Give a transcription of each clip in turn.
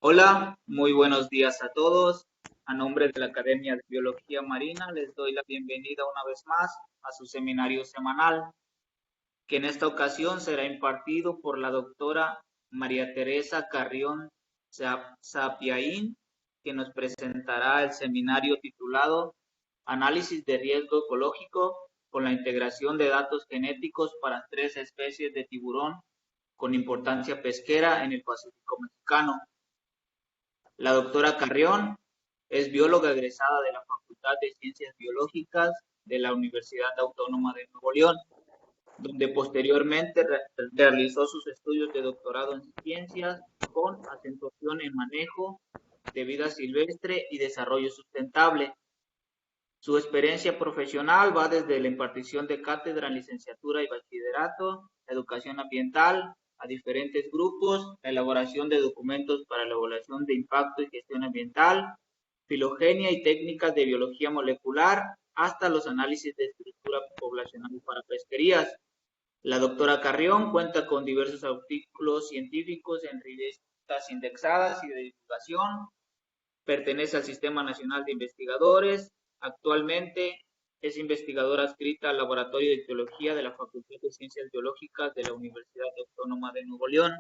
Hola, muy buenos días a todos. A nombre de la Academia de Biología Marina les doy la bienvenida una vez más a su seminario semanal, que en esta ocasión será impartido por la doctora María Teresa Carrión Sapiaín, que nos presentará el seminario titulado Análisis de riesgo ecológico con la integración de datos genéticos para 3 especies de tiburón con importancia pesquera en el Pacífico mexicano. La doctora Carrión es bióloga egresada de la Facultad de Ciencias Biológicas de la Universidad Autónoma de Nuevo León, donde posteriormente realizó sus estudios de doctorado en ciencias con acentuación en manejo de vida silvestre y desarrollo sustentable. Su experiencia profesional va desde la impartición de cátedra en licenciatura y bachillerato, educación ambiental, a diferentes grupos, la elaboración de documentos para la evaluación de impacto y gestión ambiental, filogenia y técnicas de biología molecular, hasta los análisis de estructura poblacional para pesquerías. La doctora Carrión cuenta con diversos artículos científicos en revistas indexadas y de divulgación. Pertenece al Sistema Nacional de Investigadores. Actualmente es investigadora adscrita al Laboratorio de Ictiología de la Facultad de Ciencias Biológicas de la Universidad Autónoma de Nuevo León.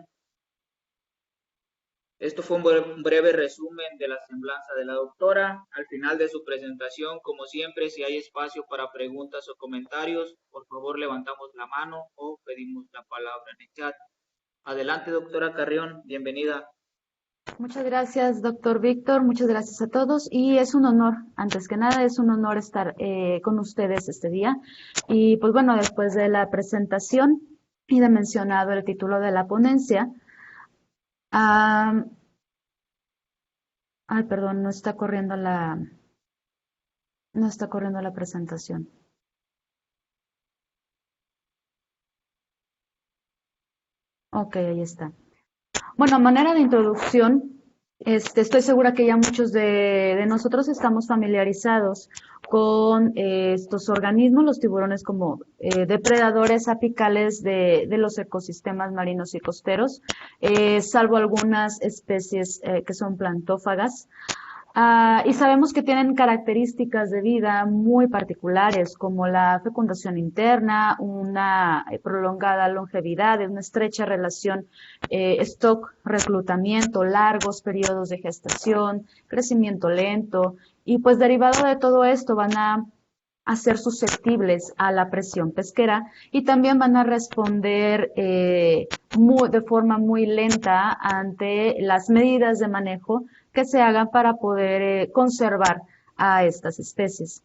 Esto fue un breve resumen de la semblanza de la doctora. Al final de su presentación, como siempre, si hay espacio para preguntas o comentarios, por favor levantamos la mano o pedimos la palabra en el chat. Adelante, doctora Carrión, bienvenida. Muchas gracias, doctor Víctor. Muchas gracias a todos. Y es un honor, antes que nada, es un honor estar con ustedes este día. Y pues bueno, después de la presentación y de mencionado el título de la ponencia, perdón, no está corriendo la presentación. Ok, ahí está. Bueno, a manera de introducción, estoy segura que ya muchos de nosotros estamos familiarizados con estos organismos, los tiburones como depredadores apicales de los ecosistemas marinos y costeros, salvo algunas especies que son plantófagas. Y sabemos que tienen características de vida muy particulares, como la fecundación interna, una prolongada longevidad, una estrecha relación stock-reclutamiento, largos periodos de gestación, crecimiento lento, y pues derivado de todo esto van a ser susceptibles a la presión pesquera y también van a responder de forma muy lenta ante las medidas de manejo que se hagan para poder conservar a estas especies.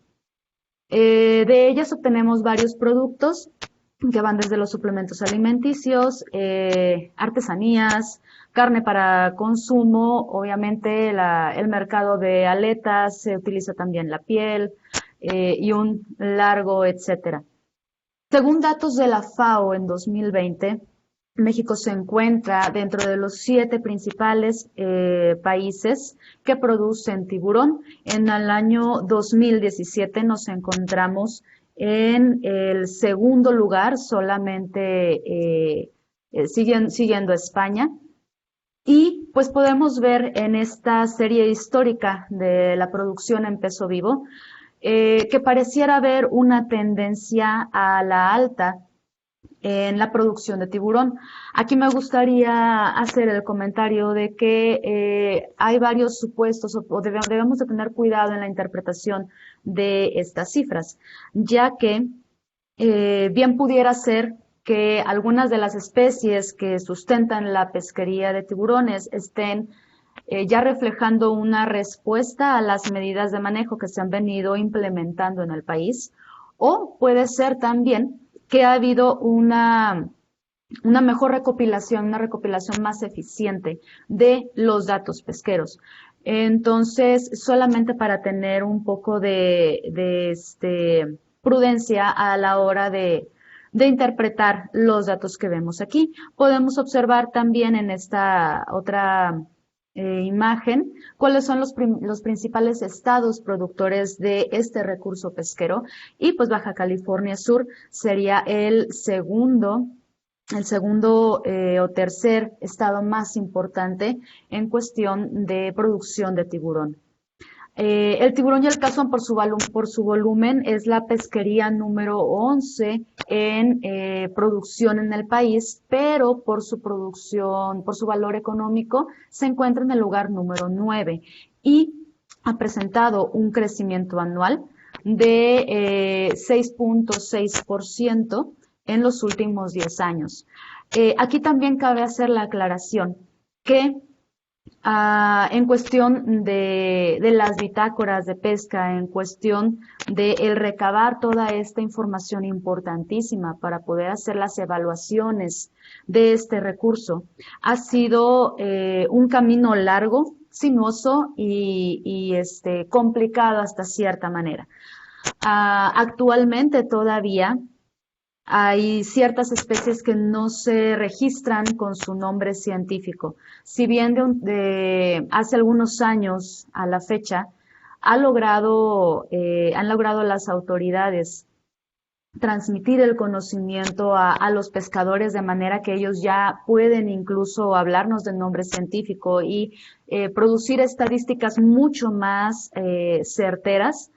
De ellas obtenemos varios productos que van desde los suplementos alimenticios, artesanías, carne para consumo, obviamente el mercado de aletas, se utiliza también la piel y un largo etcétera. Según datos de la FAO en 2020, México se encuentra dentro de los 7 principales países que producen tiburón. En el año 2017 nos encontramos en el segundo lugar, solamente siguiendo a España. Y pues podemos ver en esta serie histórica de la producción en peso vivo que pareciera haber una tendencia a la alta en la producción de tiburón. Aquí me gustaría hacer el comentario de que hay varios supuestos o debemos de tener cuidado en la interpretación de estas cifras, ya que bien pudiera ser que algunas de las especies que sustentan la pesquería de tiburones estén ya reflejando una respuesta a las medidas de manejo que se han venido implementando en el país, o puede ser también que ha habido una mejor recopilación, una recopilación más eficiente de los datos pesqueros. Entonces, solamente para tener un poco de prudencia a la hora de interpretar los datos que vemos aquí. Podemos observar también en esta otra imagen cuáles son los principales estados productores de este recurso pesquero, y pues Baja California Sur sería el segundo el segundo o tercer estado más importante en cuestión de producción de tiburón. El tiburón y el cazón por su volumen es la pesquería número 11 en producción en el país, pero por su producción, por su valor económico, se encuentra en el lugar número 9 y ha presentado un crecimiento anual de 6.6% en los últimos 10 años. Aquí también cabe hacer la aclaración que en cuestión de las bitácoras de pesca, en cuestión de el recabar toda esta información importantísima para poder hacer las evaluaciones de este recurso, ha sido un camino largo, sinuoso y complicado hasta cierta manera. Actualmente todavía hay ciertas especies que no se registran con su nombre científico. Si bien hace algunos años a la fecha han logrado las autoridades transmitir el conocimiento a los pescadores de manera que ellos ya pueden incluso hablarnos del nombre científico y producir estadísticas mucho más certeras.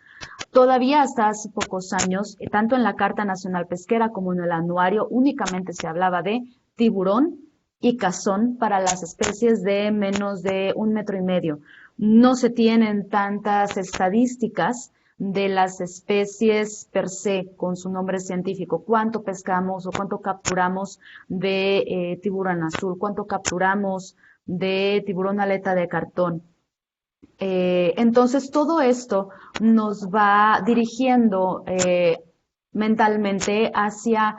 Todavía hasta hace pocos años, tanto en la Carta Nacional Pesquera como en el anuario, únicamente se hablaba de tiburón y cazón para las especies de menos de 1,5 metros. No se tienen tantas estadísticas de las especies per se con su nombre científico. ¿Cuánto pescamos o cuánto capturamos de tiburón azul? ¿Cuánto capturamos de tiburón aleta de cartón? Entonces todo esto nos va dirigiendo mentalmente hacia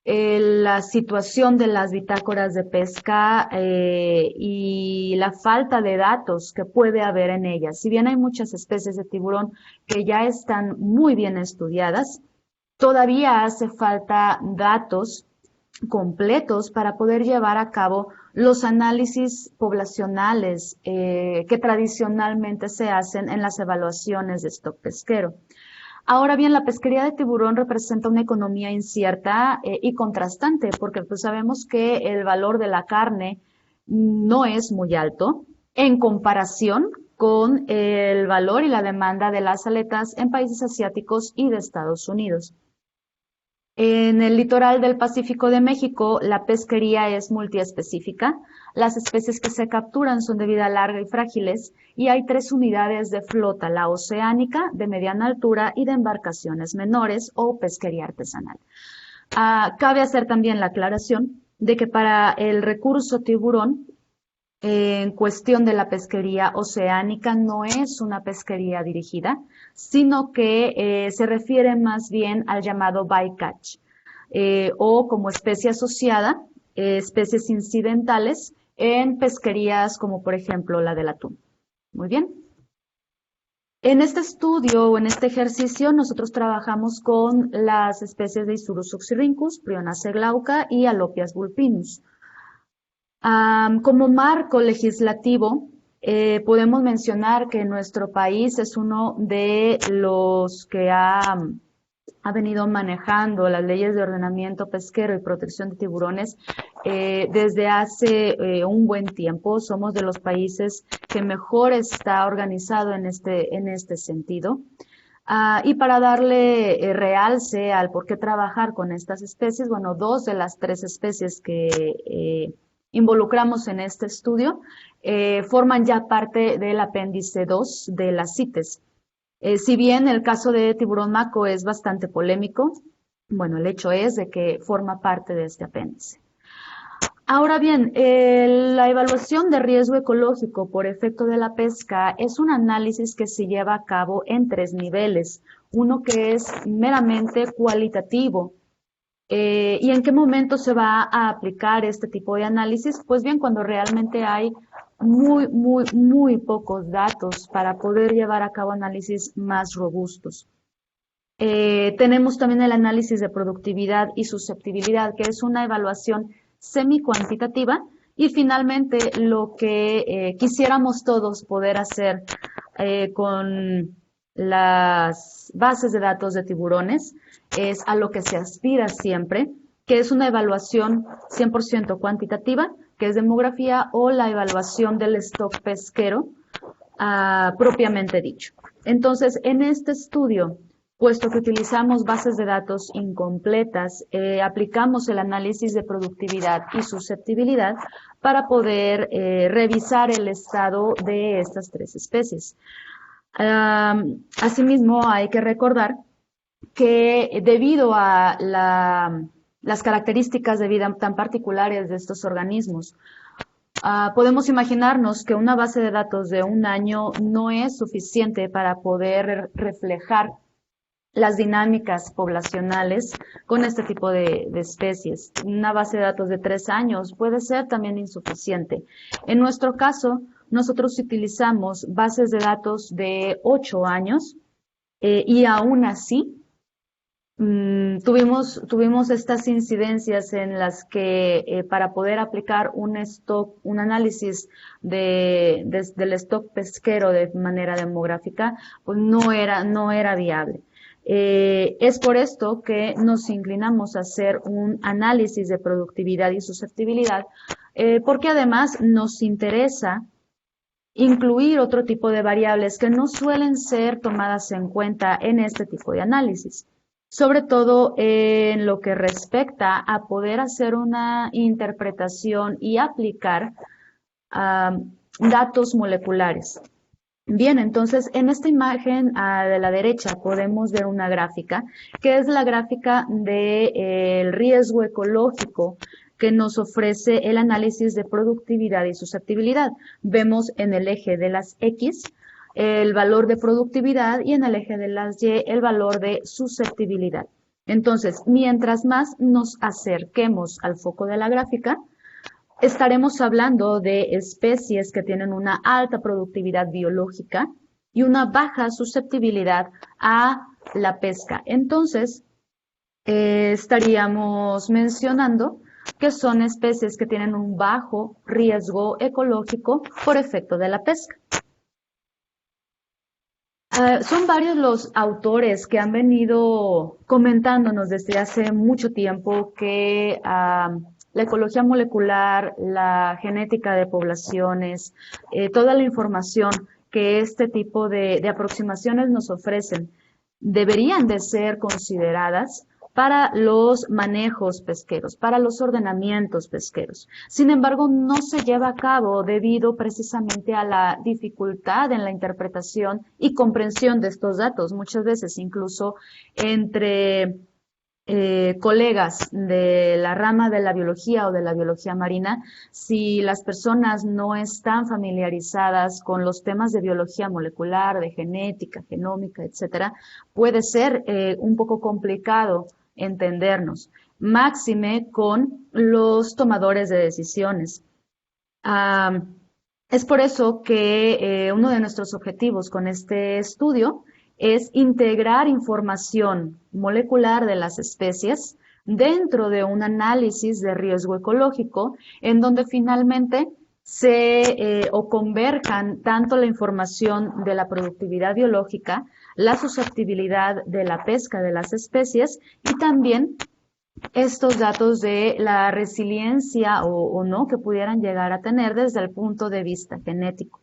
la situación de las bitácoras de pesca y la falta de datos que puede haber en ellas. Si bien hay muchas especies de tiburón que ya están muy bien estudiadas, todavía hace falta datos completos para poder llevar a cabo los análisis poblacionales que tradicionalmente se hacen en las evaluaciones de stock pesquero. Ahora bien, la pesquería de tiburón representa una economía incierta y contrastante, porque pues sabemos que el valor de la carne no es muy alto en comparación con el valor y la demanda de las aletas en países asiáticos y de Estados Unidos. En el litoral del Pacífico de México, la pesquería es multiespecífica. Las especies que se capturan son de vida larga y frágiles y hay 3 unidades de flota, la oceánica, de mediana altura y de embarcaciones menores o pesquería artesanal. Cabe hacer también la aclaración de que para el recurso tiburón, en cuestión de la pesquería oceánica, no es una pesquería dirigida, sino que se refiere más bien al llamado bycatch, o como especie asociada, especies incidentales en pesquerías como por ejemplo la del atún. Muy bien. En este estudio o en este ejercicio nosotros trabajamos con las especies de Isurus oxyrhynchus, Prionace glauca y Alopias vulpinus. Como marco legislativo, podemos mencionar que nuestro país es uno de los que ha venido manejando las leyes de ordenamiento pesquero y protección de tiburones desde hace un buen tiempo. Somos de los países que mejor está organizado en este sentido. Y para darle realce al por qué trabajar con estas especies, bueno, 2 de las 3 especies que involucramos en este estudio forman ya parte del apéndice 2 de la CITES. Si bien el caso de tiburón maco es bastante polémico, bueno, el hecho es de que forma parte de este apéndice. Ahora bien, la evaluación de riesgo ecológico por efecto de la pesca es un análisis que se lleva a cabo en 3 niveles. Uno que es meramente cualitativo. ¿Y en qué momento se va a aplicar este tipo de análisis? Pues bien, cuando realmente hay muy pocos datos para poder llevar a cabo análisis más robustos. Tenemos también el análisis de productividad y susceptibilidad, que es una evaluación semi-cuantitativa, y finalmente lo que quisiéramos todos poder hacer con las bases de datos de tiburones es a lo que se aspira siempre, que es una evaluación 100% cuantitativa, que es demografía, o la evaluación del stock pesquero propiamente dicho. Entonces, en este estudio, puesto que utilizamos bases de datos incompletas, aplicamos el análisis de productividad y susceptibilidad para poder revisar el estado de estas tres especies. Asimismo, hay que recordar que debido a las características de vida tan particulares de estos organismos, podemos imaginarnos que una base de datos de un año no es suficiente para poder reflejar las dinámicas poblacionales con este tipo de especies. Una base de datos de 3 años puede ser también insuficiente. En nuestro caso, nosotros utilizamos bases de datos de 8 años y aún así tuvimos estas incidencias en las que para poder aplicar un análisis del stock pesquero de manera demográfica, pues no era viable. Es por esto que nos inclinamos a hacer un análisis de productividad y susceptibilidad, porque además nos interesa incluir otro tipo de variables que no suelen ser tomadas en cuenta en este tipo de análisis, sobre todo en lo que respecta a poder hacer una interpretación y aplicar datos moleculares. Bien, entonces en esta imagen de la derecha podemos ver una gráfica, que es la gráfica del riesgo ecológico que nos ofrece el análisis de productividad y susceptibilidad. Vemos en el eje de las X el valor de productividad y en el eje de las Y el valor de susceptibilidad. Entonces, mientras más nos acerquemos al foco de la gráfica, estaremos hablando de especies que tienen una alta productividad biológica y una baja susceptibilidad a la pesca. Entonces, estaríamos mencionando que son especies que tienen un bajo riesgo ecológico por efecto de la pesca. Son varios los autores que han venido comentándonos desde hace mucho tiempo que la ecología molecular, la genética de poblaciones, toda la información que este tipo de aproximaciones nos ofrecen deberían de ser consideradas para los manejos pesqueros, para los ordenamientos pesqueros. Sin embargo, no se lleva a cabo debido precisamente a la dificultad en la interpretación y comprensión de estos datos. Muchas veces, incluso entre colegas de la rama de la biología o de la biología marina, si las personas no están familiarizadas con los temas de biología molecular, de genética, genómica, etcétera, puede ser un poco complicado entendernos, máxime con los tomadores de decisiones. Es por eso que uno de nuestros objetivos con este estudio es integrar información molecular de las especies dentro de un análisis de riesgo ecológico, en donde finalmente converjan tanto la información de la productividad biológica, la susceptibilidad de la pesca de las especies y también estos datos de la resiliencia o no que pudieran llegar a tener desde el punto de vista genético.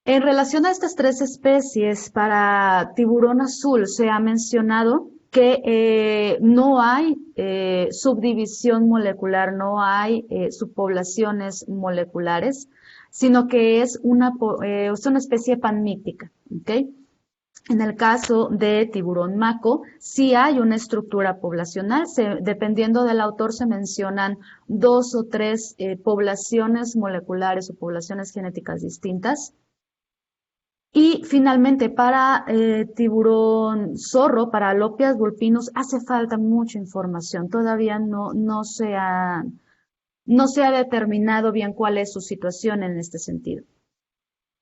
En relación a estas tres especies, para tiburón azul se ha mencionado que no hay subdivisión molecular, no hay subpoblaciones moleculares, sino que es una especie panmítica, ¿okay? En el caso de tiburón maco, sí hay una estructura poblacional. Dependiendo del autor, se mencionan 2 o 3 poblaciones moleculares o poblaciones genéticas distintas. Y finalmente, para tiburón zorro, para Alopias vulpinus, hace falta mucha información. Todavía no se ha determinado bien cuál es su situación en este sentido.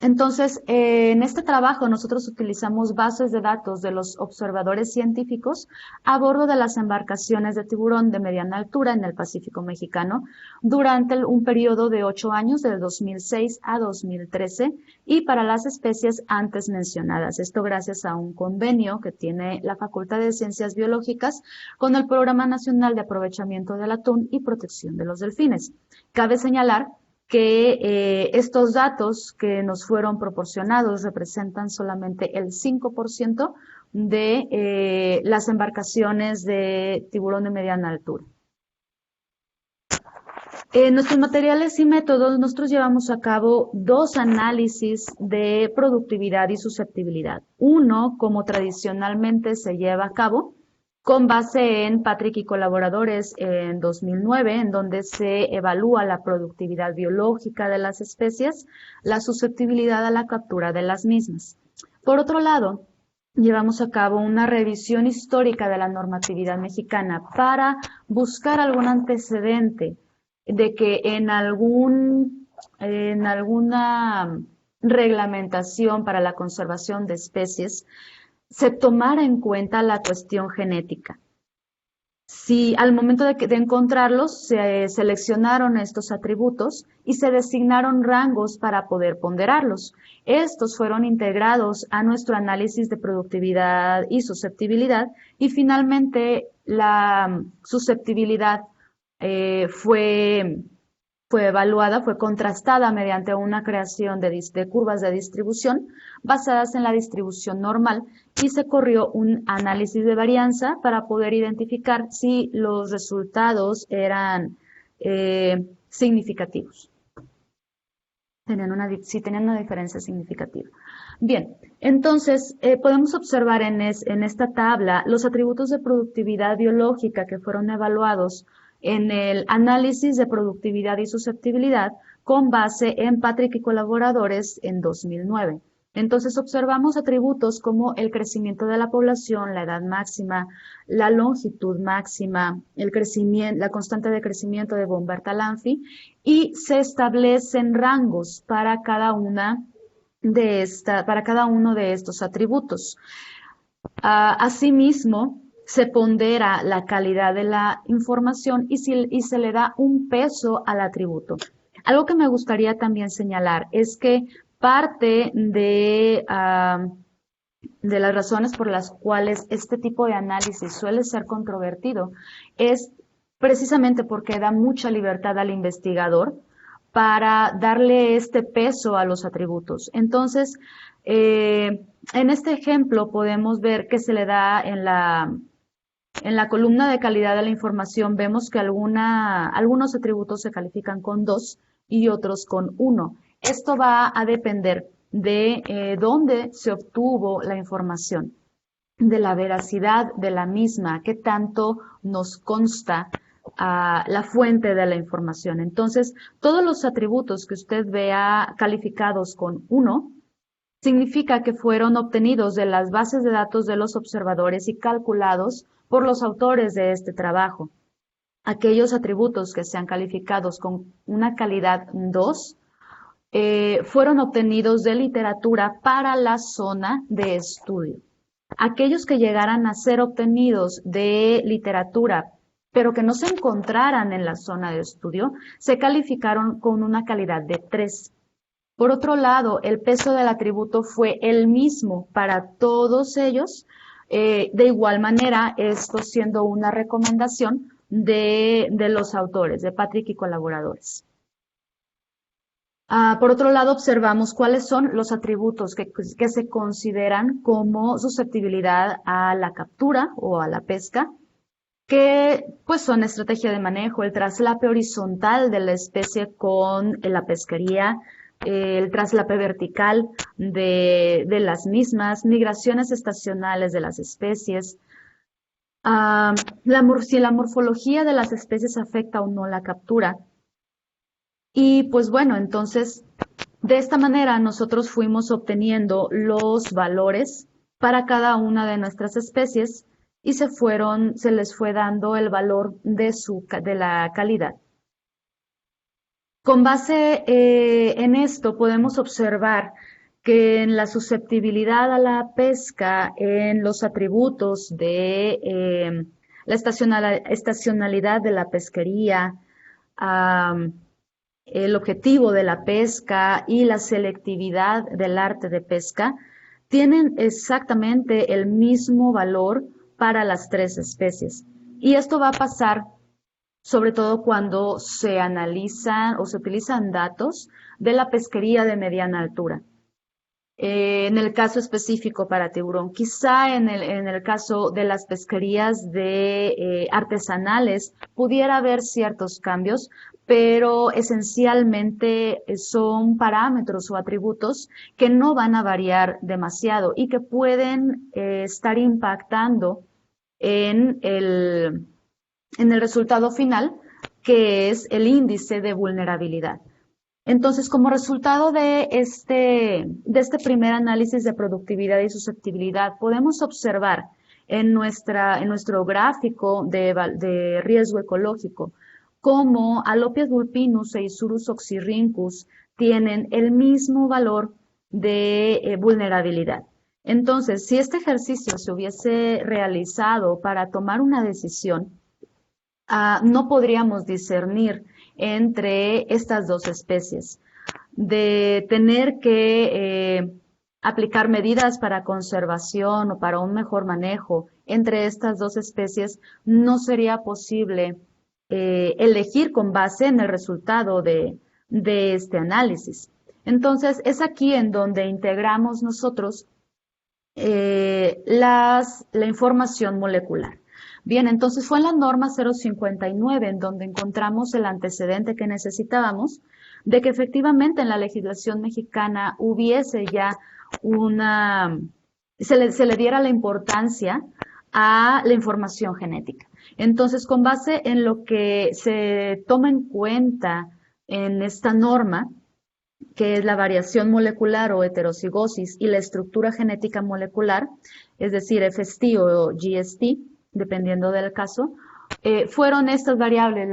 Entonces, en este trabajo nosotros utilizamos bases de datos de los observadores científicos a bordo de las embarcaciones de tiburón de mediana altura en el Pacífico mexicano durante un periodo de 8 años, de 2006 a 2013, y para las especies antes mencionadas. Esto gracias a un convenio que tiene la Facultad de Ciencias Biológicas con el Programa Nacional de Aprovechamiento del Atún y Protección de los Delfines. Cabe señalar que estos datos que nos fueron proporcionados representan solamente el 5% de las embarcaciones de tiburón de mediana altura. En nuestros materiales y métodos, nosotros llevamos a cabo 2 análisis de productividad y susceptibilidad. Uno, como tradicionalmente se lleva a cabo, con base en Patrick y colaboradores en 2009, en donde se evalúa la productividad biológica de las especies, la susceptibilidad a la captura de las mismas. Por otro lado, llevamos a cabo una revisión histórica de la normatividad mexicana para buscar algún antecedente de que en alguna reglamentación para la conservación de especies se tomara en cuenta la cuestión genética. Si al momento de encontrarlos se seleccionaron estos atributos y se designaron rangos para poder ponderarlos. Estos fueron integrados a nuestro análisis de productividad y susceptibilidad y finalmente la susceptibilidad fue evaluada, fue contrastada mediante una creación de curvas de distribución basadas en la distribución normal y se corrió un análisis de varianza para poder identificar si los resultados eran significativos, si tenían una diferencia significativa. Bien, entonces podemos observar en esta tabla los atributos de productividad biológica que fueron evaluados en el análisis de productividad y susceptibilidad con base en Patrick y colaboradores en 2009. Entonces observamos atributos como el crecimiento de la población, la edad máxima, la longitud máxima, la constante de crecimiento de Bomberta-Lanfy y se establecen rangos para cada uno de estos atributos. Asimismo, se pondera la calidad de la información y se le da un peso al atributo. Algo que me gustaría también señalar es que parte de las razones por las cuales este tipo de análisis suele ser controvertido es precisamente porque da mucha libertad al investigador para darle este peso a los atributos. Entonces, en este ejemplo podemos ver que se le da en la columna de calidad de la información, vemos que algunos atributos se califican con 2 y otros con 1. Esto va a depender de dónde se obtuvo la información, de la veracidad de la misma, qué tanto nos consta la fuente de la información. Entonces, todos los atributos que usted vea calificados con 1 significa que fueron obtenidos de las bases de datos de los observadores y calculados por los autores de este trabajo. Aquellos atributos que sean calificados con una calidad 2 fueron obtenidos de literatura para la zona de estudio. Aquellos que llegaran a ser obtenidos de literatura, pero que no se encontraran en la zona de estudio, se calificaron con una calidad de 3. Por otro lado, el peso del atributo fue el mismo para todos ellos, de igual manera, esto siendo una recomendación de los autores, de Patrick y colaboradores. Por otro lado, observamos cuáles son los atributos que se consideran como susceptibilidad a la captura o a la pesca, que pues son estrategia de manejo, el traslape horizontal de la especie con la pesquería, el traslape vertical de las mismas, migraciones estacionales de las especies, si la morfología de las especies afecta o no la captura. Y pues bueno, entonces, de esta manera nosotros fuimos obteniendo los valores para cada una de nuestras especies y se les fue dando el valor de la calidad. Con base en esto podemos observar que en la susceptibilidad a la pesca, en los atributos de la estacionalidad de la pesquería, el objetivo de la pesca y la selectividad del arte de pesca, tienen exactamente el mismo valor para las tres especies. Y esto va a pasar sobre todo cuando se analizan o se utilizan datos de la pesquería de mediana altura. En el caso específico para tiburón, quizá en el caso de las pesquerías de artesanales pudiera haber ciertos cambios, pero esencialmente son parámetros o atributos que no van a variar demasiado y que pueden estar impactando en el resultado final, que es el índice de vulnerabilidad. Entonces, como resultado de este primer análisis de productividad y susceptibilidad, podemos observar en nuestro gráfico de riesgo ecológico cómo Alopias vulpinus e Isurus oxyrhynchus tienen el mismo valor de vulnerabilidad. Entonces, si este ejercicio se hubiese realizado para tomar una decisión, no podríamos discernir entre estas dos especies. De tener que aplicar medidas para conservación o para un mejor manejo entre estas dos especies, no sería posible elegir con base en el resultado de este análisis. Entonces, es aquí en donde integramos nosotros la información molecular. Bien, entonces fue en la norma 059 en donde encontramos el antecedente que necesitábamos de que efectivamente en la legislación mexicana hubiese ya se le diera la importancia a la información genética. Entonces, con base en lo que se toma en cuenta en esta norma, que es la variación molecular o heterocigosis y la estructura genética molecular, es decir, FST o GST, dependiendo del caso, fueron estas variables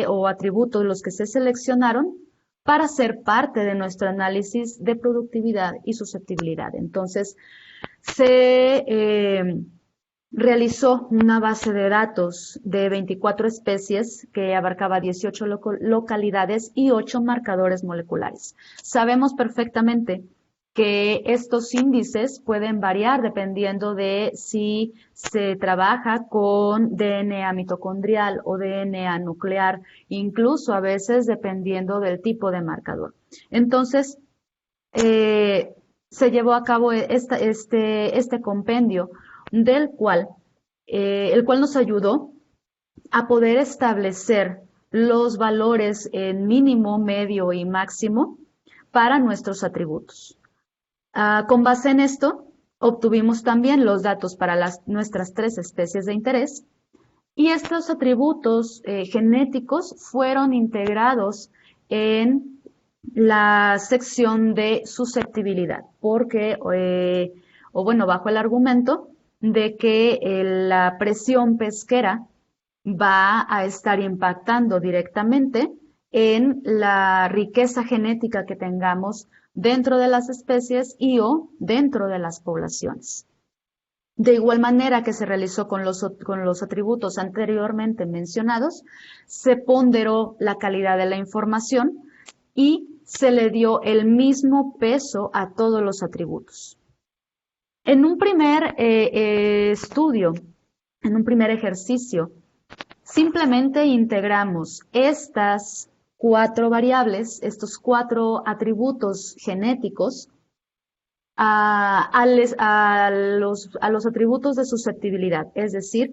o atributos los que se seleccionaron para ser parte de nuestro análisis de productividad y susceptibilidad. Entonces, se realizó una base de datos de 24 especies que abarcaba 18 localidades y 8 marcadores moleculares. Sabemos perfectamente que estos índices pueden variar dependiendo de si se trabaja con DNA mitocondrial o DNA nuclear, incluso a veces dependiendo del tipo de marcador. Entonces, se llevó a cabo este compendio el cual nos ayudó a poder establecer los valores en mínimo, medio y máximo para nuestros atributos. Con base en esto, obtuvimos también los datos para nuestras 3 especies de interés y estos atributos genéticos fueron integrados en la sección de susceptibilidad, porque, bajo el argumento de que la presión pesquera va a estar impactando directamente en la riqueza genética que tengamos dentro de las especies o dentro de las poblaciones. De igual manera que se realizó con los atributos anteriormente mencionados, se ponderó la calidad de la información y se le dio el mismo peso a todos los atributos. En un primer estudio, en un primer ejercicio, simplemente integramos estas 4 variables, estos 4 atributos genéticos a los atributos de susceptibilidad. Es decir,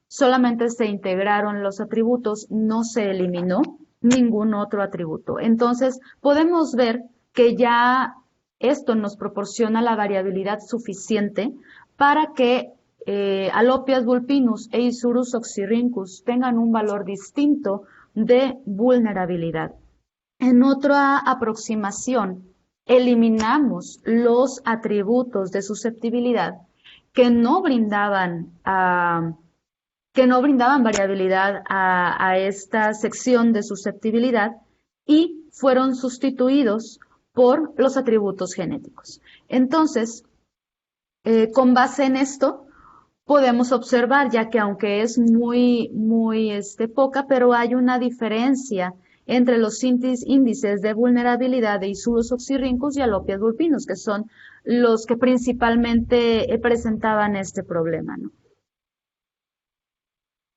solamente se integraron los atributos, no se eliminó ningún otro atributo. Entonces, podemos ver que ya esto nos proporciona la variabilidad suficiente para que Alopias vulpinus e Isurus oxyrhynchus tengan un valor distinto de vulnerabilidad. En otra aproximación, eliminamos los atributos de susceptibilidad que no brindaban variabilidad a esta sección de susceptibilidad y fueron sustituidos por los atributos genéticos. Entonces, con base en esto, podemos observar, ya que aunque es muy poca, pero hay una diferencia entre los índices de vulnerabilidad de Isurus oxyrhynchus y Alopias vulpinus, que son los que principalmente presentaban este problema, ¿no?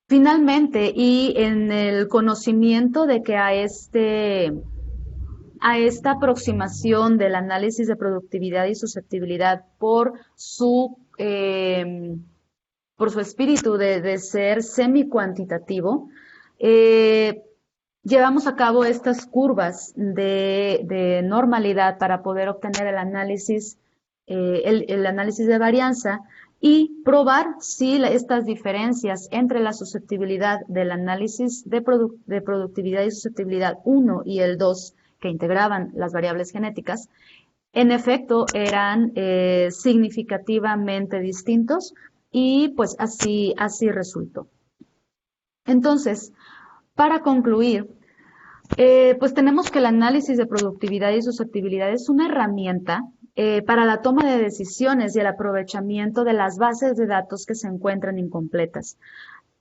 Finalmente, y en el conocimiento de que a esta aproximación del análisis de productividad y susceptibilidad por su espíritu de ser semi-cuantitativo, llevamos a cabo estas curvas de normalidad para poder obtener el análisis de varianza y probar si estas diferencias entre la susceptibilidad del análisis de productividad y susceptibilidad 1 y el 2, que integraban las variables genéticas, en efecto eran significativamente distintos, y pues así resultó. Entonces, para concluir, pues tenemos que el análisis de productividad y susceptibilidad es una herramienta para la toma de decisiones y el aprovechamiento de las bases de datos que se encuentran incompletas.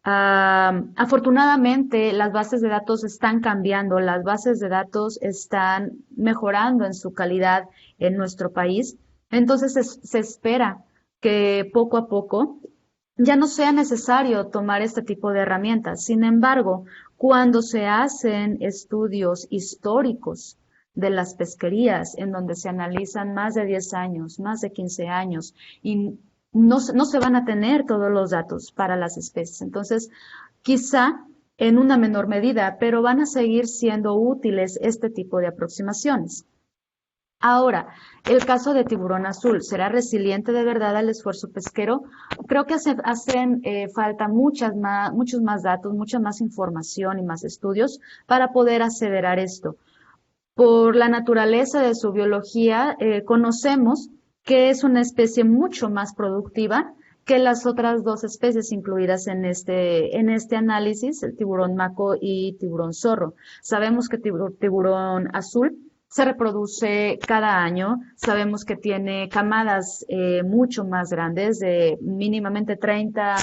Afortunadamente, las bases de datos están cambiando, las bases de datos están mejorando en su calidad en nuestro país. Entonces, se espera que poco a poco ya no sea necesario tomar este tipo de herramientas. Sin embargo, cuando se hacen estudios históricos de las pesquerías, en donde se analizan más de 10 años, más de 15 años, y no se van a tener todos los datos para las especies. Entonces, quizá en una menor medida, pero van a seguir siendo útiles este tipo de aproximaciones. Ahora, el caso de tiburón azul, ¿será resiliente de verdad al esfuerzo pesquero? Creo que hacen falta muchos más datos, mucha más información y más estudios para poder aseverar esto. Por la naturaleza de su biología, conocemos que es una especie mucho más productiva que las otras dos especies incluidas en este análisis, el tiburón maco y tiburón zorro. Sabemos que tiburón azul se reproduce cada año, sabemos que tiene camadas mucho más grandes, de mínimamente 30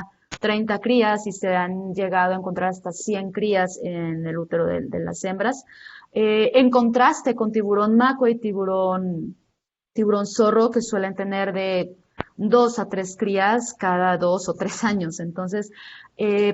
crías, y se han llegado a encontrar hasta 100 crías en el útero de las hembras. En contraste con tiburón maco y tiburón zorro, que suelen tener de 2 a 3 crías cada 2 o 3 años. Entonces,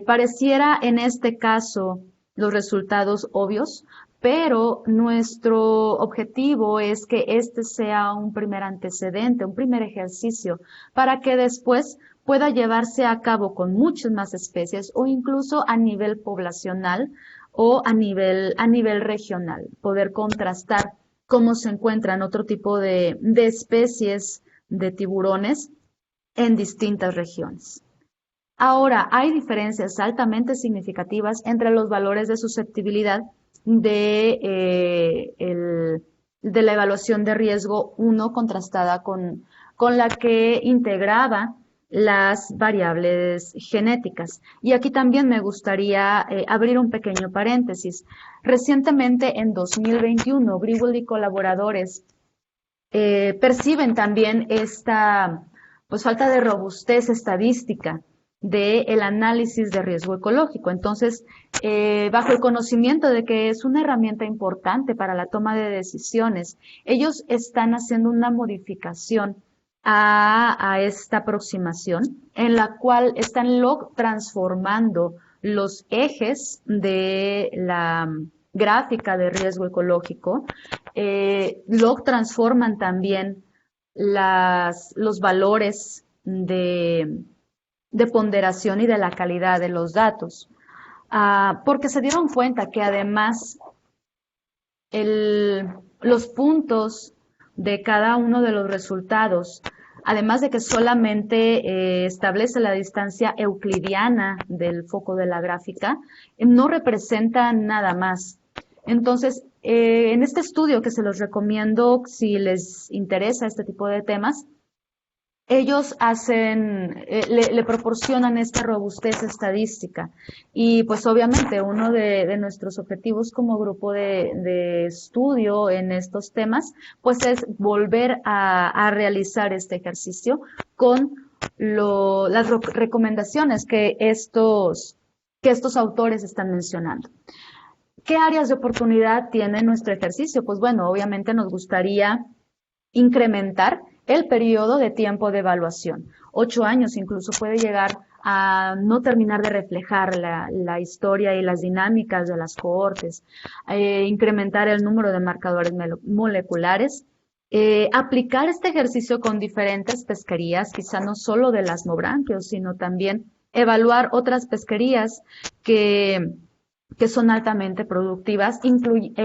pareciera en este caso los resultados obvios, pero nuestro objetivo es que este sea un primer antecedente, un primer ejercicio, para que después pueda llevarse a cabo con muchas más especies o incluso a nivel poblacional o a nivel regional, poder contrastar cómo se encuentran otro tipo de especies de tiburones en distintas regiones. Ahora, hay diferencias altamente significativas entre los valores de susceptibilidad de la evaluación de riesgo 1 contrastada con la que integraba las variables genéticas. Y aquí también me gustaría abrir un pequeño paréntesis. Recientemente, en 2021, Greenwald y colaboradores perciben también esta falta de robustez estadística del análisis de riesgo ecológico. Entonces, bajo el conocimiento de que es una herramienta importante para la toma de decisiones, ellos están haciendo una modificación a esta aproximación, en la cual están transformando los ejes de la gráfica de riesgo ecológico, transforman también los valores de ponderación y de la calidad de los datos, porque se dieron cuenta que además los puntos de cada uno de los resultados, además de que solamente establece la distancia euclidiana del foco de la gráfica, no representan nada más. Entonces, en este estudio, que se los recomiendo si les interesa este tipo de temas, ellos le proporcionan esta robustez estadística. Y pues obviamente uno de nuestros objetivos como grupo de estudio en estos temas, pues es volver a realizar este ejercicio con las recomendaciones que estos autores están mencionando. ¿Qué áreas de oportunidad tiene nuestro ejercicio? Pues bueno, obviamente nos gustaría incrementar el periodo de tiempo de evaluación. 8 años incluso puede llegar a no terminar de reflejar la historia y las dinámicas de las cohortes, incrementar el número de marcadores moleculares, aplicar este ejercicio con diferentes pesquerías, quizá no solo de las lasmobranquios, sino también evaluar otras pesquerías que que son altamente productivas e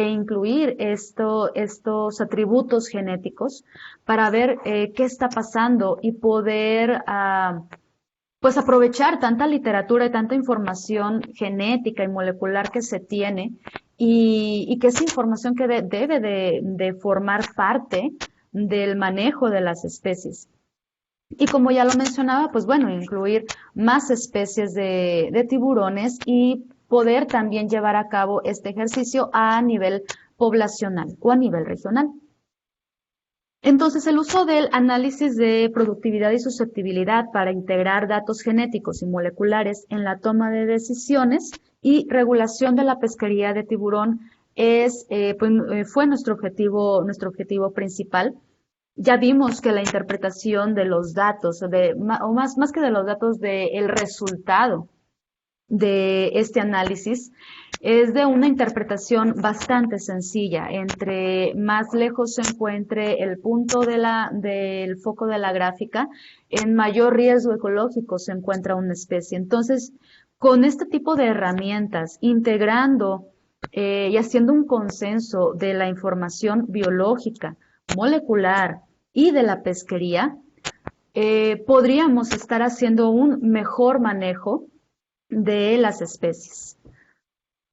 incluir estos atributos genéticos para ver qué está pasando y poder pues aprovechar tanta literatura y tanta información genética y molecular que se tiene y que es información que debe de formar parte del manejo de las especies. Y como ya lo mencionaba, pues bueno, incluir más especies de tiburones y poder también llevar a cabo este ejercicio a nivel poblacional o a nivel regional. Entonces, el uso del análisis de productividad y susceptibilidad para integrar datos genéticos y moleculares en la toma de decisiones y regulación de la pesquería de tiburón fue nuestro objetivo principal. Ya vimos que la interpretación de los datos, o más que de los datos, del resultado de este análisis, es de una interpretación bastante sencilla. Entre más lejos se encuentre el punto del foco de la gráfica, en mayor riesgo ecológico se encuentra una especie. Entonces, con este tipo de herramientas, integrando y haciendo un consenso de la información biológica, molecular y de la pesquería, podríamos estar haciendo un mejor manejo de las especies.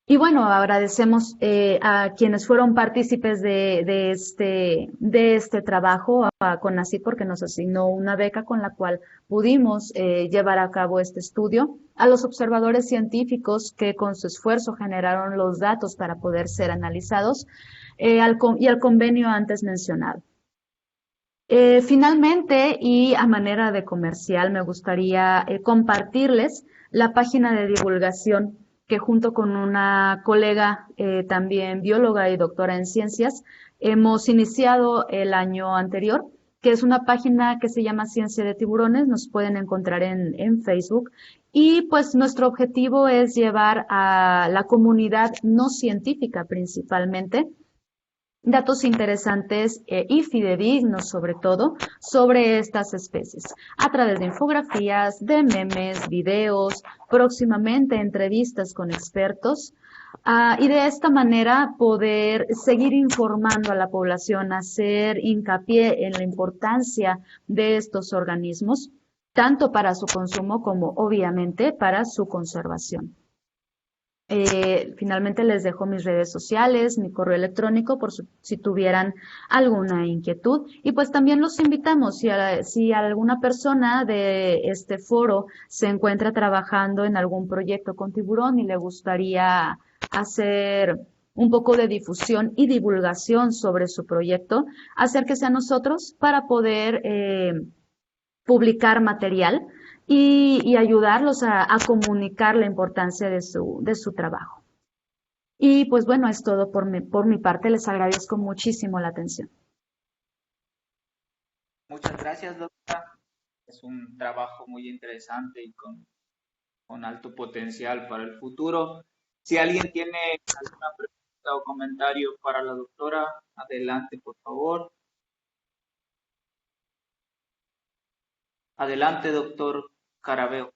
Y bueno, agradecemos a quienes fueron partícipes de este trabajo, a CONACYT, porque nos asignó una beca con la cual pudimos llevar a cabo este estudio, a los observadores científicos que con su esfuerzo generaron los datos para poder ser analizados, y al convenio antes mencionado. Finalmente, y a manera de comercial, me gustaría compartirles la página de divulgación que junto con una colega también bióloga y doctora en ciencias hemos iniciado el año anterior, que es una página que se llama Ciencia de Tiburones. Nos pueden encontrar en Facebook. Y pues nuestro objetivo es llevar a la comunidad no científica principalmente datos interesantes y fidedignos sobre todo sobre estas especies a través de infografías, de memes, videos, próximamente entrevistas con expertos y de esta manera poder seguir informando a la población, hacer hincapié en la importancia de estos organismos, tanto para su consumo como obviamente para su conservación. Finalmente les dejo mis redes sociales, mi correo electrónico por si tuvieran alguna inquietud. Y pues también los invitamos, si alguna persona de este foro se encuentra trabajando en algún proyecto con tiburón y le gustaría hacer un poco de difusión y divulgación sobre su proyecto, acérquese a nosotros para poder publicar material y ayudarlos a comunicar la importancia de su trabajo. Y pues bueno, es todo por mi parte. Les agradezco muchísimo la atención. Muchas gracias, doctora. Es un trabajo muy interesante y con alto potencial para el futuro. Si alguien tiene alguna pregunta o comentario para la doctora, adelante, por favor. Adelante, doctor Carabeo.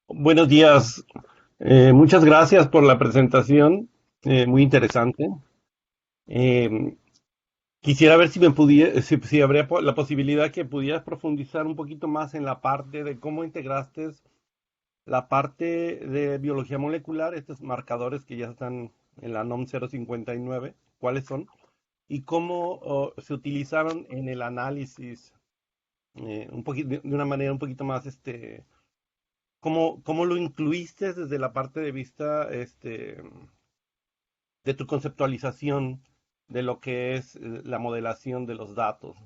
Buenos días. Muchas gracias por la presentación, muy interesante. Quisiera ver si habría la posibilidad que pudieras profundizar un poquito más en la parte de cómo integraste la parte de biología molecular, estos marcadores que ya están en la NOM 059, ¿cuáles son? y cómo se utilizaron en el análisis de una manera un poquito más, cómo lo incluiste desde la parte de vista de tu conceptualización de lo que es la modelación de los datos.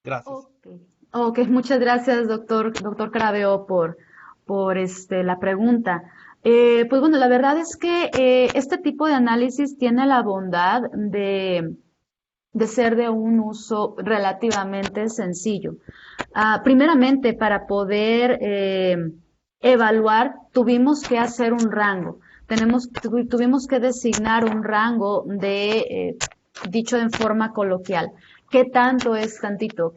Gracias. Ok, ok, muchas gracias, doctor Craveo, por la pregunta. Pues bueno, la verdad es que este tipo de análisis tiene la bondad de ser de un uso relativamente sencillo. Primeramente, para poder evaluar, tuvimos que hacer un rango. Tuvimos que designar un rango dicho en forma coloquial. ¿Qué tanto es tantito?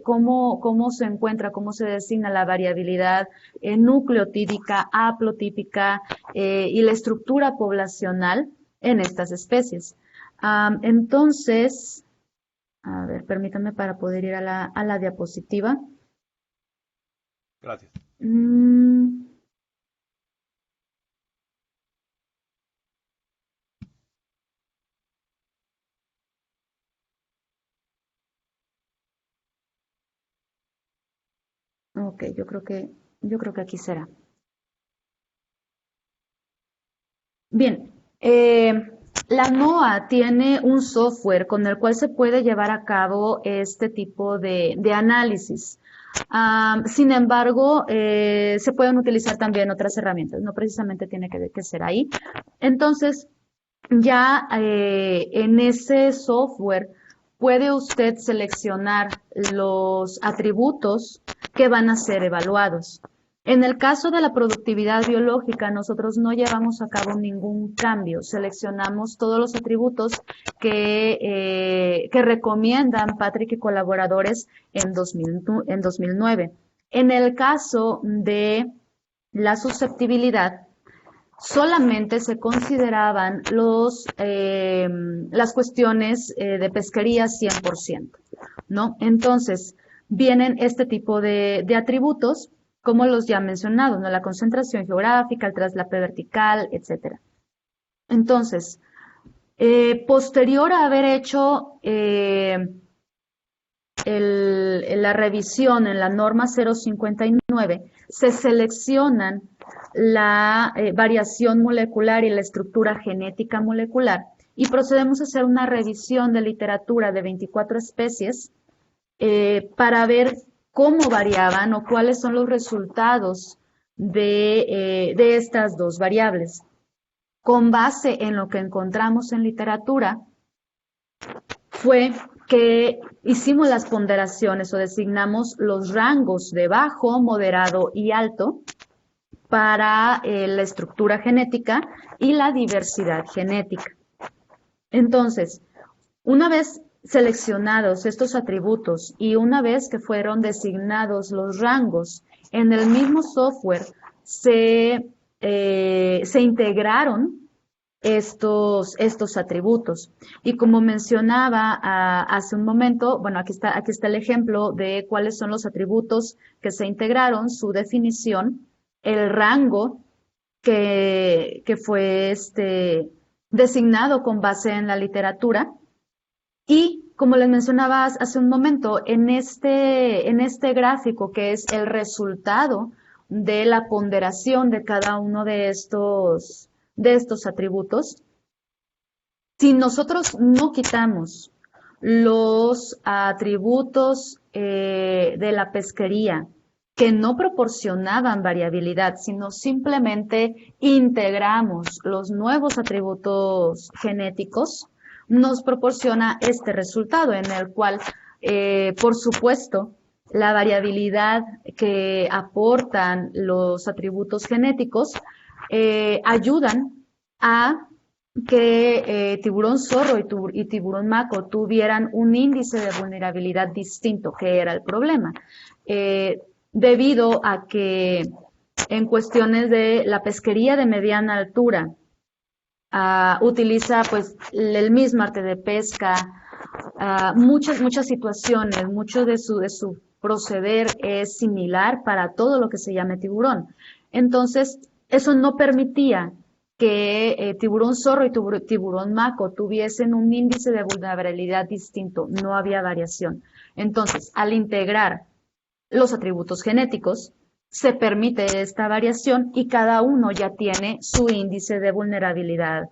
¿Cómo se encuentra, cómo se designa la variabilidad nucleotídica, haplotípica y la estructura poblacional en estas especies? Entonces, a ver, permítanme para poder ir a la diapositiva. Gracias. Ok, yo creo que aquí será. Bien, la NOAA tiene un software con el cual se puede llevar a cabo este tipo de análisis. Sin embargo, se pueden utilizar también otras herramientas, no precisamente tiene que ser ahí. Entonces, ya en ese software puede usted seleccionar los atributos que van a ser evaluados. En el caso de la productividad biológica, nosotros no llevamos a cabo ningún cambio. Seleccionamos todos los atributos que recomiendan Patrick y colaboradores en 2009. En el caso de la susceptibilidad, solamente se consideraban las cuestiones de pesquería 100%, ¿no? Entonces, vienen este tipo de atributos, como los ya mencionados, ¿no? La concentración geográfica, el traslape vertical, etcétera. Entonces, posterior a haber hecho la revisión en la norma 059, se seleccionan la variación molecular y la estructura genética molecular y procedemos a hacer una revisión de literatura de 24 especies para ver cómo variaban o cuáles son los resultados de estas dos variables. Con base en lo que encontramos en literatura, fue que hicimos las ponderaciones o designamos los rangos de bajo, moderado y alto para la estructura genética y la diversidad genética. Entonces, una vez seleccionados estos atributos y una vez que fueron designados los rangos, en el mismo software se integraron estos atributos. Y como mencionaba hace un momento, bueno, aquí está el ejemplo de cuáles son los atributos que se integraron, su definición, el rango que fue designado con base en la literatura y, como les mencionaba hace un momento, en este gráfico que es el resultado de la ponderación de cada uno de estos atributos, si nosotros no quitamos los atributos de la pesquería que no proporcionaban variabilidad, sino simplemente integramos los nuevos atributos genéticos, nos proporciona este resultado en el cual, por supuesto, la variabilidad que aportan los atributos genéticos ayudan a que tiburón zorro y tiburón maco tuvieran un índice de vulnerabilidad distinto, que era el problema. Debido a que en cuestiones de la pesquería de mediana altura utiliza pues el mismo arte de pesca, muchas situaciones, mucho de su proceder es similar para todo lo que se llame tiburón. Entonces, eso no permitía que tiburón zorro y tiburón maco tuviesen un índice de vulnerabilidad distinto, no había variación. Entonces, al integrar los atributos genéticos, se permite esta variación y cada uno ya tiene su índice de vulnerabilidad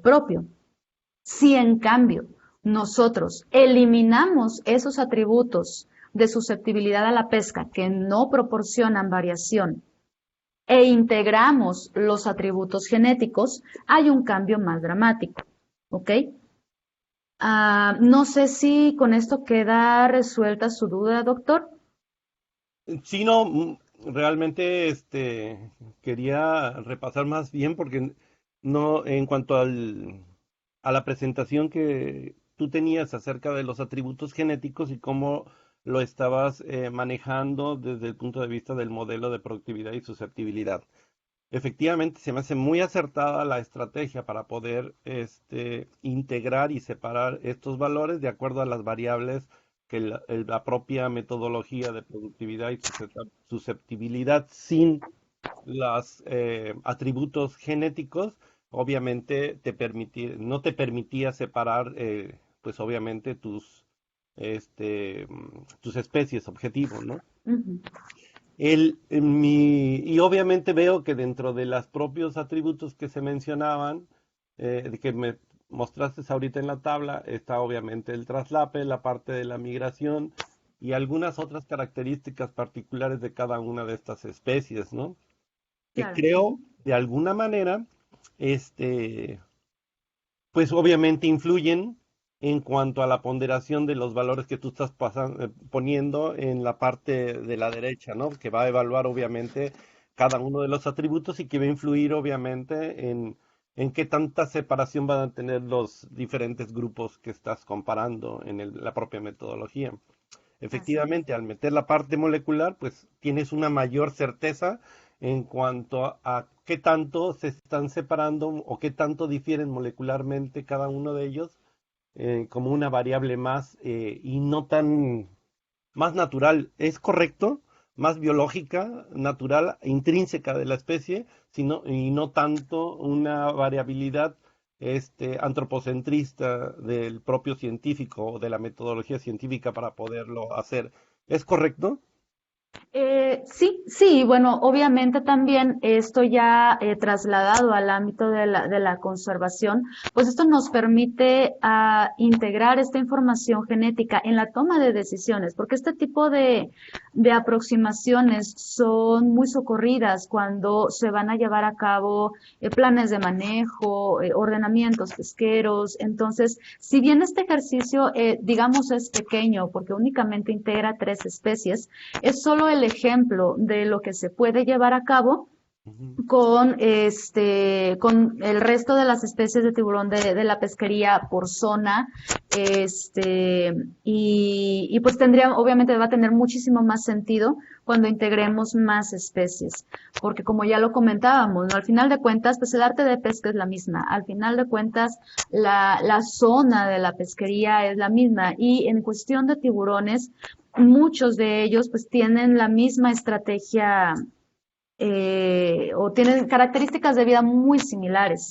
propio. Si en cambio nosotros eliminamos esos atributos de susceptibilidad a la pesca que no proporcionan variación e integramos los atributos genéticos, hay un cambio más dramático. ¿Ok? No sé si con esto queda resuelta su duda, doctor. Sí, no, realmente quería repasar más bien porque no, en cuanto a la presentación que tú tenías acerca de los atributos genéticos y cómo lo estabas manejando desde el punto de vista del modelo de productividad y susceptibilidad. Efectivamente, se me hace muy acertada la estrategia para poder integrar y separar estos valores de acuerdo a las variables que la propia metodología de productividad y susceptibilidad sin los atributos genéticos, obviamente no te permitía separar, pues obviamente tus especies objetivo, ¿no? Ujú. Y obviamente veo que dentro de los propios atributos que se mencionaban, que me mostraste ahorita en la tabla, está obviamente el traslape, la parte de la migración y algunas otras características particulares de cada una de estas especies, ¿no? Que Claro. creo de alguna manera, este, pues obviamente influyen en cuanto a la ponderación de los valores que tú estás poniendo en la parte de la derecha, ¿no? Que va a evaluar obviamente cada uno de los atributos y que va a influir obviamente en qué tanta separación van a tener los diferentes grupos que estás comparando en la propia metodología. Así es. Efectivamente, al meter la parte molecular, pues tienes una mayor certeza en cuanto a qué tanto se están separando o qué tanto difieren molecularmente cada uno de ellos como una variable más y no tan más natural. ¿Es correcto? Más biológica, natural, intrínseca de la especie, y no tanto una variabilidad antropocentrista del propio científico o de la metodología científica para poderlo hacer. ¿Es correcto? Sí, sí, bueno, obviamente también esto ya trasladado al ámbito de la conservación, pues esto nos permite integrar esta información genética en la toma de decisiones, porque este tipo de aproximaciones son muy socorridas cuando se van a llevar a cabo planes de manejo, ordenamientos pesqueros. Entonces, si bien este ejercicio, digamos, es pequeño, porque únicamente integra 3 especies, es solo el ejemplo de lo que se puede llevar a cabo Ujú. con el resto de las especies de tiburón de la pesquería por zona, y pues obviamente va a tener muchísimo más sentido cuando integremos más especies, porque como ya lo comentábamos, ¿no? Al final de cuentas, pues el arte de pesca es la misma, al final de cuentas, la zona de la pesquería es la misma, y en cuestión de tiburones, muchos de ellos pues tienen la misma estrategia o tienen características de vida muy similares.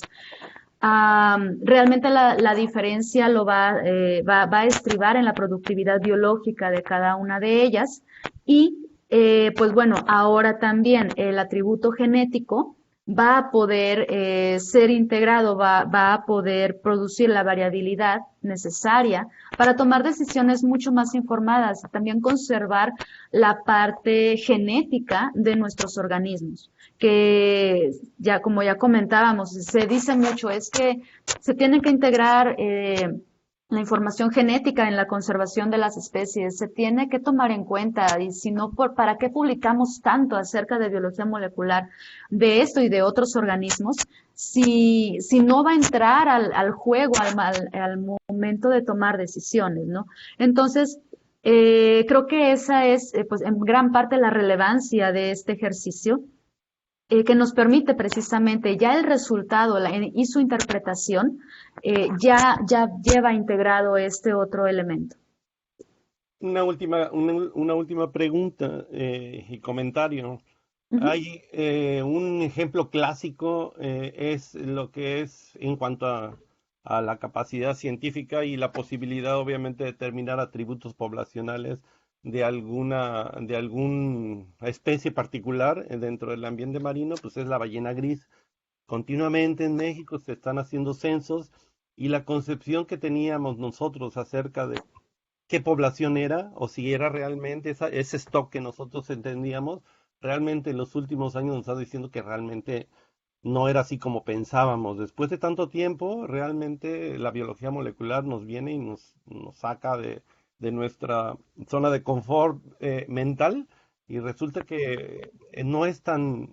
Realmente la diferencia va a estribar en la productividad biológica de cada una de ellas y pues bueno, ahora también el atributo genético va a poder ser integrado, va a poder producir la variabilidad necesaria para tomar decisiones mucho más informadas y también conservar la parte genética de nuestros organismos, que ya como ya comentábamos, se dice mucho, es que se tiene que integrar la información genética en la conservación de las especies, se tiene que tomar en cuenta, y si no, ¿para qué publicamos tanto acerca de biología molecular de esto y de otros organismos? Si no va a entrar al juego, al momento de tomar decisiones, ¿no? Entonces, creo que esa es, pues, en gran parte la relevancia de este ejercicio, que nos permite precisamente ya el resultado y su interpretación ya lleva integrado este otro elemento. Una última pregunta y comentario. Ujú. Hay un ejemplo clásico, es lo que es en cuanto a la capacidad científica y la posibilidad, obviamente, de determinar atributos poblacionales de alguna especie particular dentro del ambiente marino, pues es la ballena gris. Continuamente en México se están haciendo censos y la concepción que teníamos nosotros acerca de qué población era o si era realmente ese stock que nosotros entendíamos, realmente en los últimos años nos está diciendo que realmente no era así como pensábamos. Después de tanto tiempo, realmente la biología molecular nos viene y nos saca de nuestra zona de confort mental y resulta que no es tan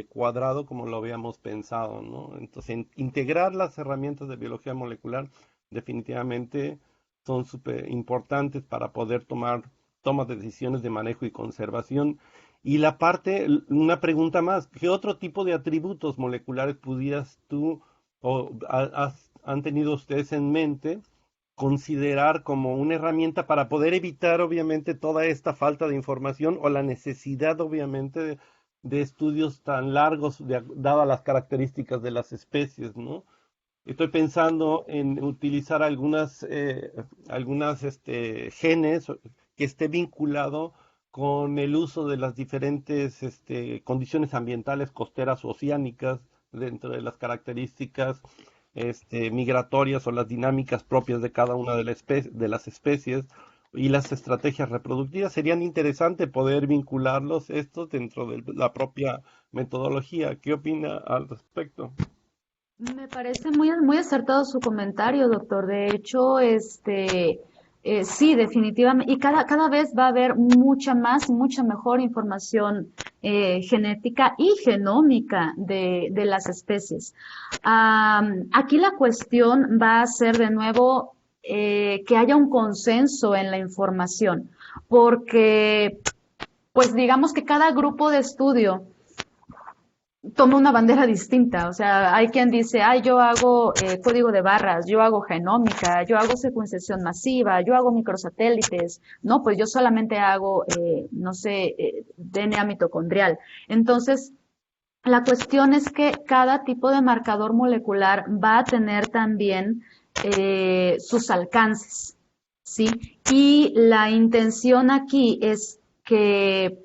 cuadrado como lo habíamos pensado, ¿no? Entonces, integrar las herramientas de biología molecular definitivamente son súper importantes para poder tomar tomas de decisiones de manejo y conservación. Y una pregunta más, ¿qué otro tipo de atributos moleculares pudieras tú o han tenido ustedes en mente considerar como una herramienta para poder evitar obviamente toda esta falta de información o la necesidad obviamente de estudios tan largos dadas las características de las especies, ¿no? Estoy pensando en utilizar algunas genes que esté vinculado con el uso de las diferentes condiciones ambientales costeras o oceánicas dentro de las características migratorias o las dinámicas propias de cada una de las especies y las estrategias reproductivas. Serían interesante poder vincularlos estos dentro de la propia metodología. ¿Qué opina al respecto? Me parece muy, muy acertado su comentario, doctor. De hecho, sí, definitivamente, y cada vez va a haber mucha más y mucha mejor información genética y genómica de las especies. Aquí la cuestión va a ser de nuevo que haya un consenso en la información, porque, pues digamos que cada grupo de estudio toma una bandera distinta. O sea, hay quien dice, ay, yo hago código de barras, yo hago genómica, yo hago secuenciación masiva, yo hago microsatélites. No, pues yo solamente hago, no sé, DNA mitocondrial. Entonces, la cuestión es que cada tipo de marcador molecular va a tener también sus alcances, ¿sí? Y la intención aquí es que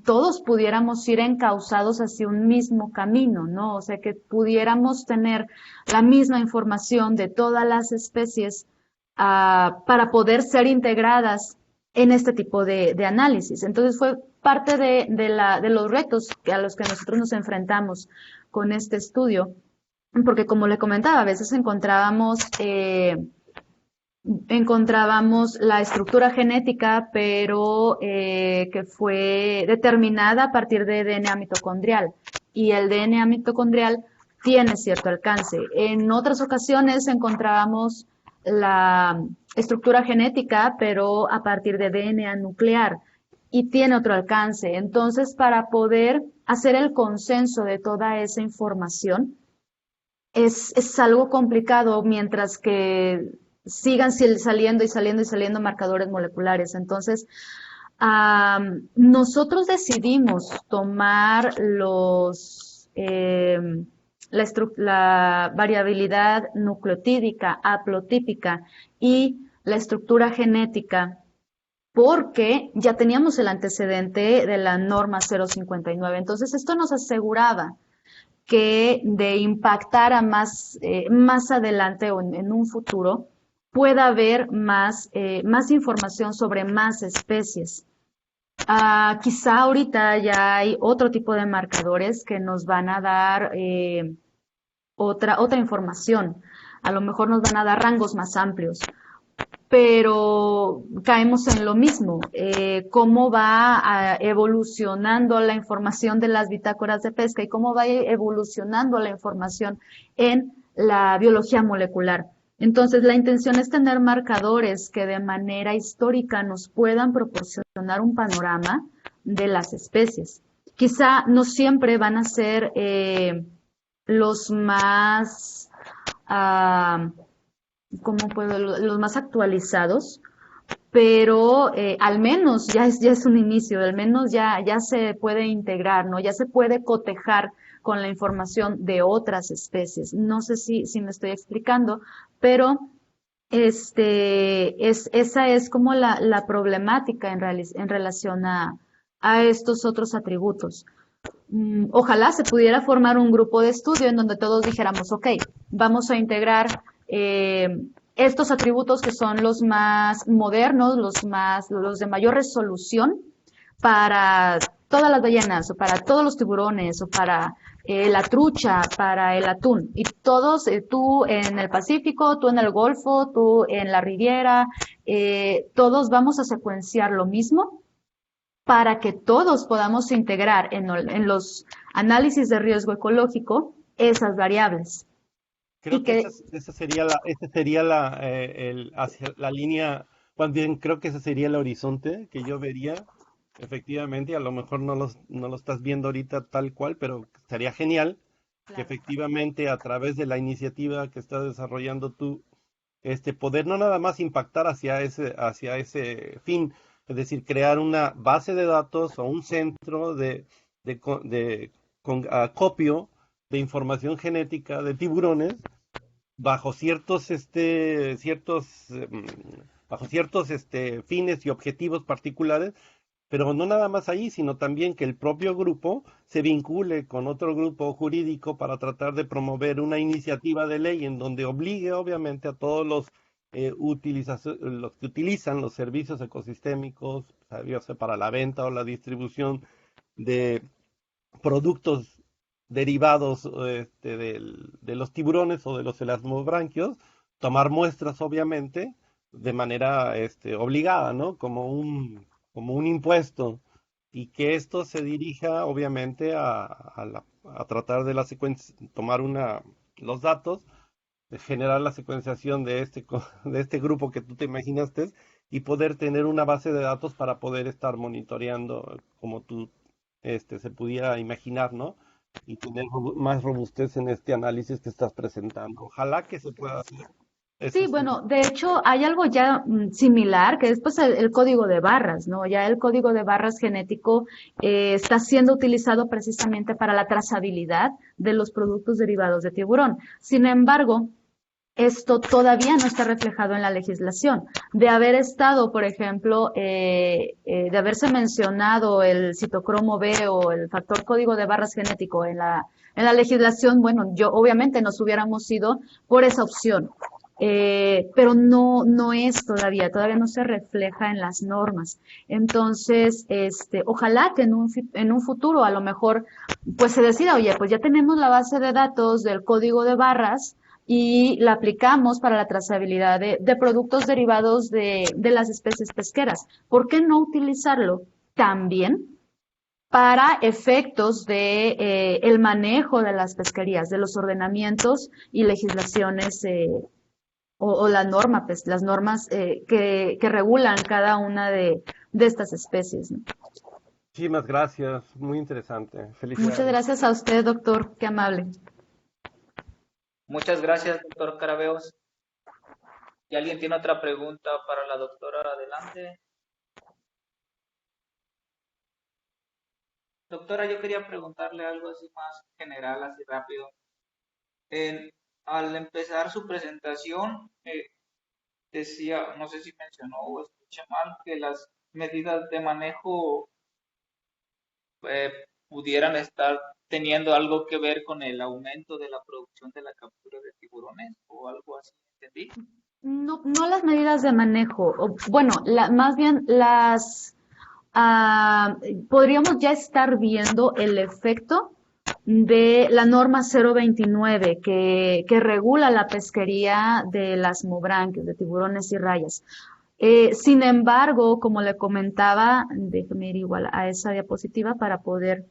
todos pudiéramos ir encausados hacia un mismo camino, ¿no? O sea, que pudiéramos tener la misma información de todas las especies para poder ser integradas en este tipo de análisis. Entonces fue parte de los retos a los que nosotros nos enfrentamos con este estudio, porque como le comentaba, a veces encontrábamos la estructura genética, pero que fue determinada a partir de DNA mitocondrial. Y el DNA mitocondrial tiene cierto alcance. En otras ocasiones encontrábamos la estructura genética, pero a partir de DNA nuclear y tiene otro alcance. Entonces, para poder hacer el consenso de toda esa información, es algo complicado mientras que sigan saliendo y saliendo y saliendo marcadores moleculares. Entonces, nosotros decidimos tomar la variabilidad nucleotídica, haplotípica y la estructura genética porque ya teníamos el antecedente de la norma 059. Entonces, esto nos aseguraba que de impactar a más adelante o en un futuro pueda haber más información sobre más especies. Quizá ahorita ya hay otro tipo de marcadores que nos van a dar otra información. A lo mejor nos van a dar rangos más amplios, pero caemos en lo mismo. Cómo va evolucionando la información de las bitácoras de pesca y cómo va evolucionando la información en la biología molecular. Entonces, la intención es tener marcadores que de manera histórica nos puedan proporcionar un panorama de las especies. Quizá no siempre van a ser los más ¿cómo puedo? Los más actualizados, pero al menos ya es un inicio, al menos ya se puede integrar, ¿no? Ya se puede cotejar con la información de otras especies. No sé si me estoy explicando, pero esa es como la problemática en relación a estos otros atributos. Ojalá se pudiera formar un grupo de estudio en donde todos dijéramos, ok, vamos a integrar estos atributos que son los más modernos, los de mayor resolución para todas las ballenas, o para todos los tiburones, o para la trucha, para el atún. Y todos, tú en el Pacífico, tú en el Golfo, tú en la Riviera, todos vamos a secuenciar lo mismo para que todos podamos integrar en los análisis de riesgo ecológico esas variables. Creo Y que que, esa sería hacia la línea, más bien creo que ese sería el horizonte que yo vería, efectivamente, a lo mejor no lo estás viendo ahorita tal cual, pero sería genial que claro. efectivamente a través de la iniciativa que estás desarrollando tú, poder no nada más impactar hacia ese fin, es decir, crear una base de datos o un centro de acopio de información genética de tiburones bajo bajo ciertos fines y objetivos particulares, pero no nada más ahí, sino también que el propio grupo se vincule con otro grupo jurídico para tratar de promover una iniciativa de ley en donde obligue obviamente a todos los que utilizan los servicios ecosistémicos, ya sea para la venta o la distribución de productos derivados de los tiburones o de los elasmobranquios, tomar muestras obviamente de manera obligada, ¿no? Como un impuesto, y que esto se dirija obviamente a tratar de la secuencia, tomar los datos, de generar la secuenciación de este grupo que tú te imaginaste y poder tener una base de datos para poder estar monitoreando como tú se pudiera imaginar, ¿no? Y tener más robustez en este análisis que estás presentando. Ojalá que se pueda hacer. Eso Sí, sí. bueno, de hecho hay algo ya similar, que es pues el código de barras, ¿no? Ya el código de barras genético está siendo utilizado precisamente para la trazabilidad de los productos derivados de tiburón. Sin embargo, esto todavía no está reflejado en la legislación. De haber estado, por ejemplo, de haberse mencionado el citocromo B o el factor código de barras genético en la legislación, bueno, yo obviamente nos hubiéramos ido por esa opción. Pero no es todavía no se refleja en las normas. Entonces, ojalá que en un futuro a lo mejor pues se decida, oye, pues ya tenemos la base de datos del código de barras y la aplicamos para la trazabilidad de productos derivados de las especies pesqueras. ¿Por qué no utilizarlo también para efectos de el manejo de las pesquerías, de los ordenamientos y legislaciones o la norma, pues, las normas que regulan cada una de estas especies, ¿no? Muchísimas gracias, muy interesante. Muchas Felicidades. gracias a usted, doctor, qué amable. Muchas gracias, doctor Carabeos. ¿Y alguien tiene otra pregunta para la doctora? Adelante. Doctora, yo quería preguntarle algo así más general, así rápido. En- Al empezar su presentación, decía, no sé si mencionó o escuché mal, que las medidas de manejo eh, pudieran estar teniendo algo que ver con el aumento de la producción de la captura de tiburones o algo así, ¿entendí? No las medidas de manejo, bueno, más bien ah, podríamos ya estar viendo el efecto de la norma 029 que regula la pesquería de las mobranquios, de tiburones y rayas. Sin embargo, como le comentaba, déjeme ir igual a esa diapositiva para poder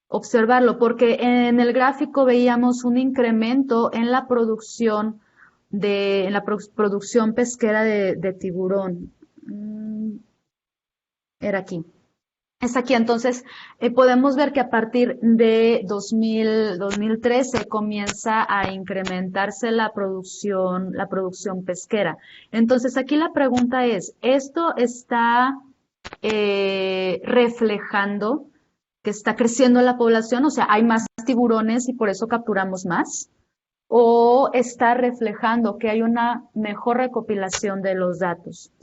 observarlo, porque en el gráfico veíamos un incremento en la producción en la producción pesquera de tiburón. Era aquí. Es aquí, entonces, podemos ver que a partir de 2013 comienza a incrementarse la producción pesquera. Entonces, aquí la pregunta es, ¿esto está reflejando que está creciendo la población? O sea, ¿hay más tiburones y por eso capturamos más? ¿O está reflejando que hay una mejor recopilación de los datos?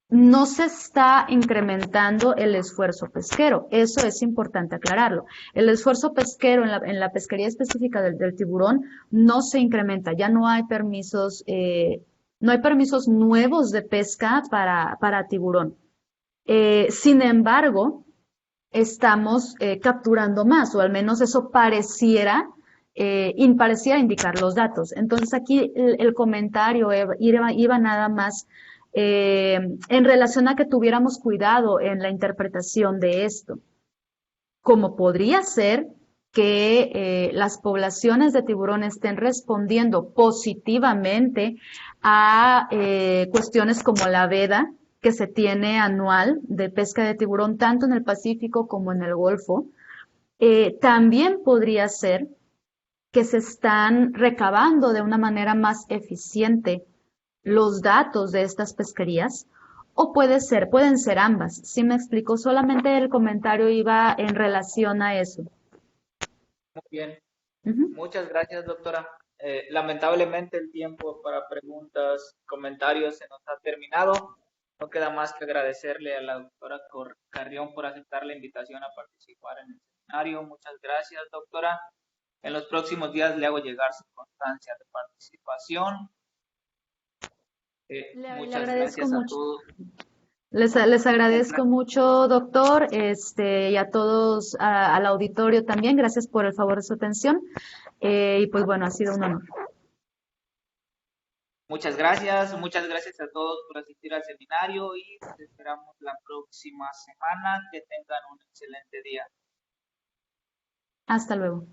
No se está incrementando el esfuerzo pesquero. Eso es importante aclararlo. El esfuerzo pesquero en la pesquería específica del tiburón no se incrementa. Ya no hay permisos nuevos de pesca para tiburón. Sin embargo, estamos capturando más, o al menos eso pareciera indicar los datos. Entonces aquí el comentario iba nada más en relación a que tuviéramos cuidado en la interpretación de esto. Como podría ser que las poblaciones de tiburón estén respondiendo positivamente a cuestiones como la veda que se tiene anual de pesca de tiburón, tanto en el Pacífico como en el Golfo. También podría ser que se están recabando de una manera más eficiente los datos de estas pesquerías, o pueden ser ambas. Si me explico, solamente el comentario iba en relación a eso. Muy bien, Ujú. muchas gracias, doctora. Lamentablemente el tiempo para preguntas, comentarios se nos ha terminado. No queda más que agradecerle a la doctora Carrión por aceptar la invitación a participar en el seminario. Muchas gracias, doctora. En los próximos días le hago llegar su constancia de participación. Le Muchas agradezco gracias a mucho. todos. Les agradezco mucho, doctor, y a todos, al auditorio también. Gracias por el favor de su atención. Y pues bueno, ha sido un honor. Muchas gracias a todos por asistir al seminario y los esperamos la próxima semana. Que tengan un excelente día. Hasta luego.